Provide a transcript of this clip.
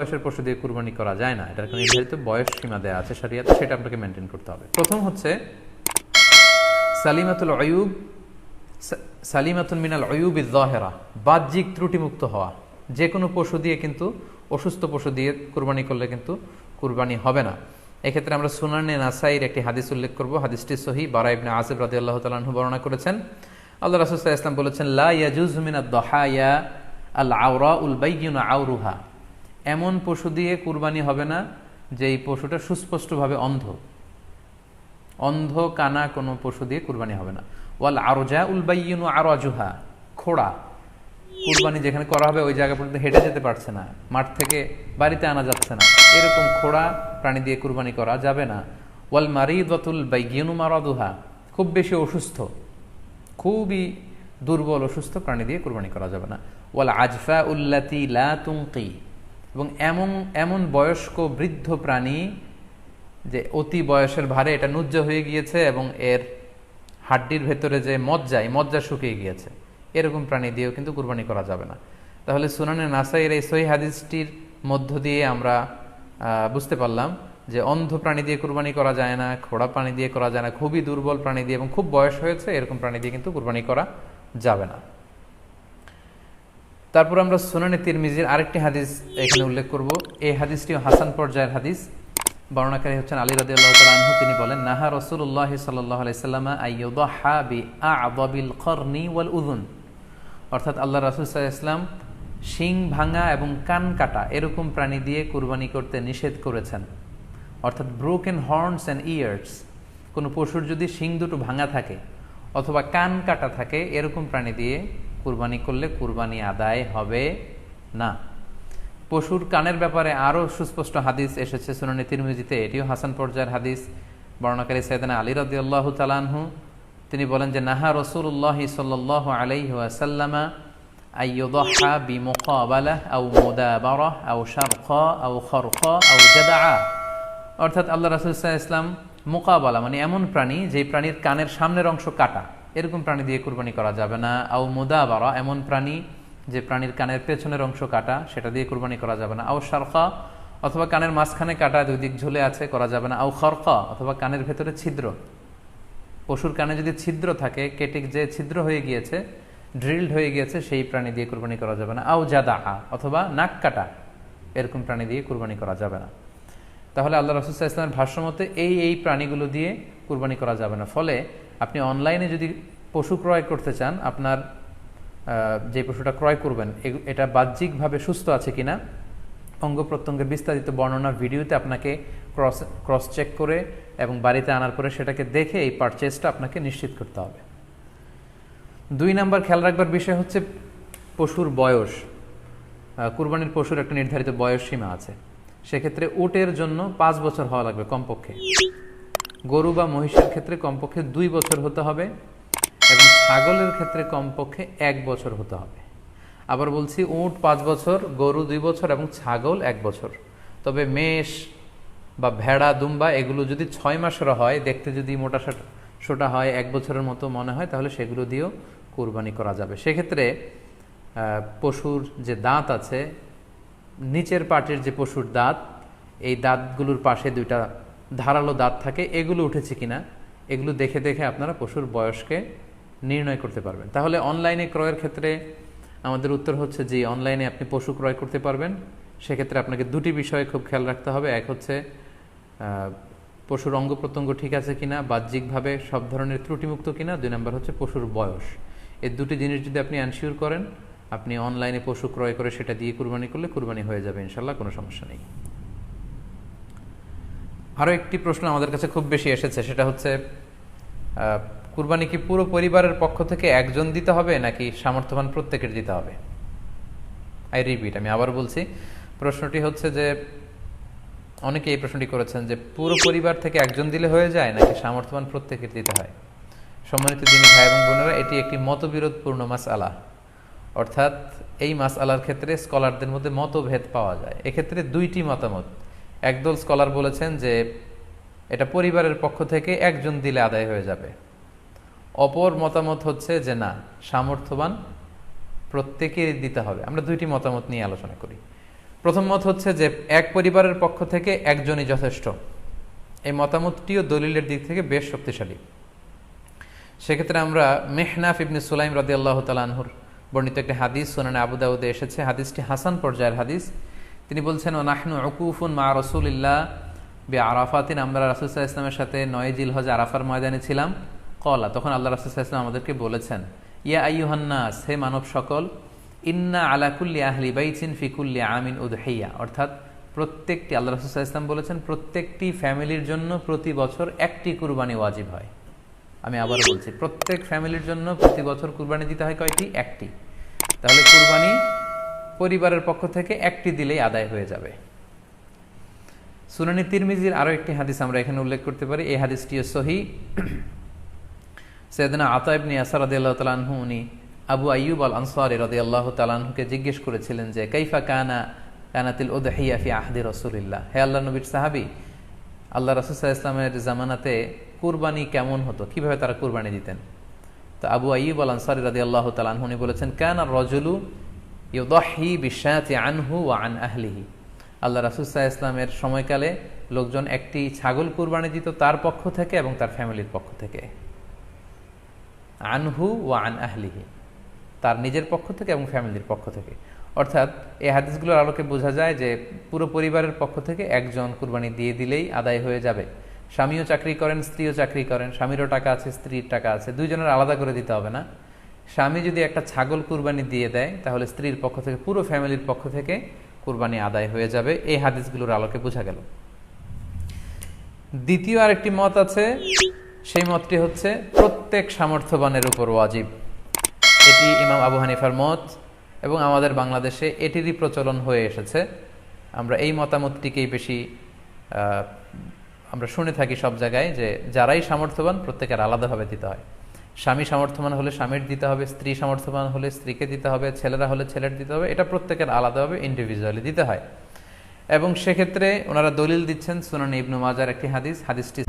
বয়সের পশু দিয়ে কুরবানি করা যায় না, এটার কোনো নির্ধারিত বয়স সীমা দেওয়া আছে শরিয়াতে, সেটা আপনাকে মেনটেন করতে হবে। প্রথম হচ্ছে সালিমাতুল আয়ুব, সালিমাতুন মিনাল আয়ুবিজ যাহিরা, বাহ্যিক ত্রুটিমুক্ত হওয়া। যে কোনো পশু দিয়ে কিন্তু, অসুস্থ পশু দিয়ে কুরবানি করলে কিন্তু কুরবানি হবে না। এক্ষেত্রে আমরা সুনানে নাসাইর একটি হাদিস উল্লেখ করব। হাদিসটি সহিহ, বারা ইবনে আযিব রাদিয়াল্লাহু তাআলা আনহু বর্ণনা করেছেন। আল্লাহ রাসূল সাল্লাল্লাহু আলাইহি ওয়াসাল্লাম বলেছেন, লা ইয়াজুজু মিনাদ দাহায়া আল আওরাউল বাইয়িনু আওরুহা, এমন পশু দিয়ে কুরবানি হবে না যে এই পশুটা সুস্পষ্টভাবে অন্ধ। অন্ধ কানা কোনো পশু দিয়ে কুরবানি হবে না। ওয়াল আরজাউল বাইয়িনু আরাজুহা, খোড়া, কুরবানি যেখানে করা হবে ওই জায়গা পর্যন্ত হেঁটে যেতে পারছে না, মাঠ থেকে বাড়িতে আনা যাচ্ছে না, এরকম খোড়া প্রাণী দিয়ে কুরবানি করা যাবে না। ওয়াল মারিদাতুল বাইয়িনু মারাদুহা, খুব বেশি অসুস্থ, খুবই দুর্বল অসুস্থ প্রাণী দিয়ে কুরবানি করা যাবে না। ওয়াল আজফা উল্লাতি লা তুনকি, এবং এমন বয়স্ক বৃদ্ধ প্রাণী যে অতি বয়সের ভারে এটা নুজ্জ হয়ে গিয়েছে এবং এর হাড্ডির ভেতরে যে মজ্জা শুকিয়ে গিয়েছে, এরকম প্রাণী দিয়েও কিন্তু কুরবানি করা যাবে না। তাহলে সুনানে নাসাইয়ের এই সহিহ হাদিসটির মধ্য দিয়ে আমরা বুঝতে পারলাম যে অন্ধ প্রাণী দিয়ে কুরবানি করা যায় না, খোড়া প্রাণী দিয়ে করা যায় না, খুবই দুর্বল প্রাণী দিয়ে এবং খুব বয়স হয়েছে এরকম প্রাণী দিয়ে কিন্তু কুরবানি করা যাবে না। তারপর আমরা সুনানে তিরমিজির আরেকটি হাদিস এখানে উল্লেখ করব। এই হাদিসটিও হাসান পর্যায়ের হাদিস। বর্ণনাকারী হচ্ছেন আলী রাদিয়াল্লাহু তাআলা আনহু। তিনি বলেন, নাহা রাসূলুল্লাহ সাল্লাল্লাহু আলাইহি সাল্লাম আইয়ুদহা বিআ'দাবিল করনি ওয়াল উযুন, অর্থাৎ আল্লাহ রাসূল সাল্লাল্লাহু আলাইহি ওয়াসাল্লাম শিং ভাঙা এবং কান কাটা এরকম প্রাণী দিয়ে কুরবানি করতে নিষেধ করেছেন। অর্থাৎ ব্রোকেন হর্নস অ্যান্ড ইয়ার্স, কোনো পশুর যদি শিং দুটো ভাঙা থাকে অথবা কান কাটা থাকে এরকম প্রাণী দিয়ে কুরবানি করলে কুরবানি আদায় হবে না। পশুর কানের ব্যাপারে আরও সুস্পষ্ট হাদিস এসেছে সুনানে তিরমিজিতে, এটিও হাসান পর্যায়ের হাদিস। বর্ণনাকারী সাইয়েদনা আলী রাদিয়াল্লাহু তাআলা আনহু, তিনি বলেন যে নাহা রাসূলুল্লাহ সাল্লাল্লাহু আলাইহি ওয়াসাল্লাম আইয়ুদহা বিমুকাবালাহ আও মুদাবারাহ আও শারকা আও খারকা আও জাদআ, অর্থাৎ আল্লাহ রাসূল সাল্লাল্লাহু আলাইহি ওয়াসাল্লাম মুকাবালা মানে এমন প্রাণী যেই প্রাণীর কানের সামনের অংশ কাটা, এরকম প্রাণী দিয়ে কুরবানি করা যাবে না। আও মুদাবারা, এমন প্রাণী যে প্রাণীর কানের পেছনের অংশ কাটা, সেটা দিয়ে কুরবানি করা যাবে না। আও শারকা, অথবা কানের মাঝখানে কাটা, দুই দিক ঝুলে আছে, করা যাবে না। আও খারকা, অথবা কানের ভেতরে ছিদ্র, পশুর কানে যদি ছিদ্র থাকে, কেটে যে ছিদ্র হয়ে গিয়েছে, ড্রিলড হয়ে গিয়েছে, সেই প্রাণী দিয়ে কুরবানি করা যাবে না। আও জাদা, অথবা নাক কাটা, এরকম প্রাণী দিয়ে কুরবানি করা যাবে না। তাহলে আল্লাহ রাসূল সাল্লাল্লাহু আলাইহি ওয়াসাল্লামের ভাষ্যমতে এই প্রাণীগুলো দিয়ে কুরবানি করা যাবে না। ফলে আপনি অনলাইনে যদি পশু ক্রয় করতে চান, আপনার যে পশুটা ক্রয় করবেন এটা বাহ্যিকভাবে সুস্থ আছে কিনা, অঙ্গ প্রত্যঙ্গের বিস্তারিত বর্ণনা ভিডিওতে আপনাকে ক্রস চেক করে এবং বাড়িতে আনার পরে সেটাকে দেখে এই পারচেজটা আপনাকে নিশ্চিত করতে হবে। 2 নাম্বার খেয়াল রাখবার বিষয় হচ্ছে পশুর বয়স। কুরবানির পশুর একটা নির্ধারিত বয়স সীমা আছে। সেক্ষেত্রে উটের জন্য 5 বছর হওয়া লাগবে কমপক্ষে, গরু বা মহিষের ক্ষেত্রে কমপক্ষে 2 বছর হতে হবে এবং ছাগলের ক্ষেত্রে কমপক্ষে 1 বছর হতে হবে। আবার বলছি, উট 5 বছর, গরু 2 বছর এবং ছাগল 1 বছর। তবে মেষ বা ভেড়া, দুম্বা এগুলো যদি 6 মাসের হয়, দেখতে যদি মোটা সোটা হয়, 1 বছরের মতো মনে হয়, তাহলে সেগুলো দিয়েও কুরবানি করা যাবে। সেক্ষেত্রে পশুর যে দাঁত আছে, নিচের পাটের যে পশুর দাঁত, এই দাঁতগুলোর পাশে 2টা ধারালো দাঁত থাকে, এগুলো উঠেছে কিনা এগুলো দেখে দেখে আপনারা পশুর বয়সকে নির্ণয় করতে পারবেন। তাহলে অনলাইনে ক্রয়ের ক্ষেত্রে আমাদের উত্তর হচ্ছে যে অনলাইনে আপনি পশু ক্রয় করতে পারবেন। সেক্ষেত্রে আপনাকে 2টি বিষয়ে খুব খেয়াল রাখতে হবে। এক হচ্ছে পশুর অঙ্গ প্রত্যঙ্গ ঠিক আছে কিনা, বাহ্যিকভাবে সব ধরনের ত্রুটিমুক্ত কিনা। 2 নম্বর হচ্ছে পশুর বয়স। এই 2টি জিনিস যদি আপনি এনশিওর করেন, আপনি অনলাইনে পশু ক্রয় করে সেটা দিয়ে কুরবানি করলে কুরবানি হয়ে যাবে ইনশাল্লাহ, কোনো সমস্যা নেই। আরও একটি প্রশ্ন আমাদের কাছে খুব বেশি এসেছে, সেটা হচ্ছে কুরবানি কি পুরো পরিবারের পক্ষ থেকে একজন দিতে হবে নাকি সামর্থ্যবান প্রত্যেকের দিতে হবে? আই রিপিট, আমি আবার বলছি, প্রশ্নটি হচ্ছে যে অনেকে এই প্রশ্নটি করেছেন যে পুরো পরিবার থেকে একজন দিলে হয়ে যায় নাকি সামর্থ্যবান প্রত্যেকের দিতে হয়। সম্মানিত দিনী ভাই এবং বোনেরা, এটি একটি মতবিরোধপূর্ণ মাসআলা, অর্থাৎ এই মাসআলার ক্ষেত্রে স্কলারদের মধ্যে মতভেদ পাওয়া যায়। এক্ষেত্রে 2টি মতামত। একদল স্কলার বলেছেন যে এটা পরিবারের পক্ষ থেকে একজন দিলে আদায় হয়ে যাবে। অপর মতামত হচ্ছে যে না, সামর্থ্যবান প্রত্যেকেরই দিতে হবে। আমরা 2টি মতামত নিয়ে আলোচনা করি। প্রথম মত হচ্ছে যে এক পরিবারের পক্ষ থেকে একজনই যথেষ্ট। এই মতামতটিও দলিলের দিক থেকে বেশ শক্তিশালী। সেক্ষেত্রে আমরা মেহনাফ ইবনে সুলাইম রাদিয়াল্লাহু তাআলা আনহুর বর্ণিত একটি হাদিস সুনানে আবু দাউদে এসেছে, হাদিসটি হাসান পর্যায়ের হাদিস। তিনি বলছেন, ও নাহনু উকুফুন মা রাসূলিল্লাহ বিআরাফাতিন, আমরা রাসূল সাল্লাল্লাহু আলাইহি ওয়াসাল্লামের সাথে 9 জিলহজ আরাফার ময়দানে ছিলাম। ক্বালা, তখন আল্লাহ রাসূল সাল্লাল্লাহু আলাইহি ওয়াসাল্লাম আমাদেরকে বলেছেন, ইয়া আইয়ুহান নাস, হে মানব সকল, ইন্না আলা কুল্লি আহলি বাইতিন ফি কুল্লি আমিন উদহিয়া, অর্থাৎ প্রত্যেকটি, আল্লাহ রাসূল সাল্লাল্লাহু আলাইহি ওয়াসাল্লাম বলেছেন, প্রত্যেকটি ফ্যামিলির জন্য প্রতি বছর একটি কুরবানি ওয়াজিব হয়। আমি আবার বলছি, প্রত্যেক ফ্যামিলির জন্য প্রতি বছর কুরবানি দিতে হয় কয়টি? একটি। তাহলে কুরবানি পরিবারের পক্ষ থেকে একটি দিলেই আদায় হয়ে যাবে। সুনানি তিরমিজির আরো একটি হাদিস আমরা এখানে উল্লেখ করতে পারি, এই হাদিসটিও সহিহ। সাইয়েদনা আতা ইবনে ইয়াসার রাদিয়াল্লাহু তাআলা আনহু, উনি আবু আইয়ুব আল আনসারী রাদিয়াল্লাহু তাআলা আনহুকে জিজ্ঞেস করেছিলেন যে কাইফা কানাতিল উদহিয়া ফি আহদি রাসূলিল্লাহ, হে আল্লাহর নবীর সাহাবী, আল্লাহ রাসূল সাল্লাল্লাহু আলাইহি ওয়াসাল্লামের জামানাতে কুরবানি কেমন হতো, কিভাবে তারা কুরবানি দিতেন? তো আবু আইয়ুব আল আনসারী রাদিয়াল্লাহু তাআলা আনহু বলেছেন, কানা রাজুলু ইউদাহি বিশাতি আনহু ওয়া আন আহলিহি, আল্লাহ রাসূল সাল্লাল্লাহু আলাইহি ওয়াসাল্লামের সময়কালে লোকজন একটি ছাগল কুরবানি দিত তার পক্ষ থেকে এবং তার ফ্যামিলির পক্ষ থেকে। আনহু ওয়া আন আহলিহি, তার নিজের পক্ষ থেকে এবং ফ্যামিলির পক্ষ থেকে। অর্থাৎ এই হাদিসগুলোর আলোকে বোঝা যায় যে পুরো পরিবারের পক্ষ থেকে একজন কুরবানি দিয়ে দিলেই আদায় হয়ে যাবে। স্বামীও চাকরি করেন, স্ত্রীও চাকরি করেন, স্বামীরও টাকা আছে, স্ত্রীর টাকা আছে, দুইজনের আলাদা করে দিতে হবে না। স্বামী যদি একটা ছাগল কুরবানি দিয়ে দেয় তাহলে স্ত্রীর পক্ষ থেকে, পুরো ফ্যামিলির পক্ষ থেকে কুরবানি আদায় হয়ে যাবে। এই হাদিসগুলোর আলোকে বোঝা গেল। দ্বিতীয় আরেকটি মত আছে, সেই মতটি হচ্ছে প্রত্যেক সামর্থ্যবানের উপর ওয়াজিব। এটি ইমাম আবু হানিফার মত এবং আমাদের বাংলাদেশে এটিরই প্রচলন হয়ে এসেছে। আমরা এই মতামতটিকেই বেশি আমরা শুনে থাকি সব জায়গায়, যে যারাই সামর্থ্যবান প্রত্যেকের আলাদাভাবে দিতে হয়। স্বামী সামর্থ্যবান হলে স্বামীর দিতে হবে, স্ত্রী সামর্থ্যবান হলে স্ত্রীকে দিতে হবে, ছেলেরা হলে ছেলের দিতে হবে। এটা প্রত্যেকের আলাদাভাবে ইন্ডিভিজুয়ালি দিতে হয়। এবং সেক্ষেত্রে ওনারা দলিল দিচ্ছেন সুনান ইবনে মাজার একটি হাদিস, হাদিসটি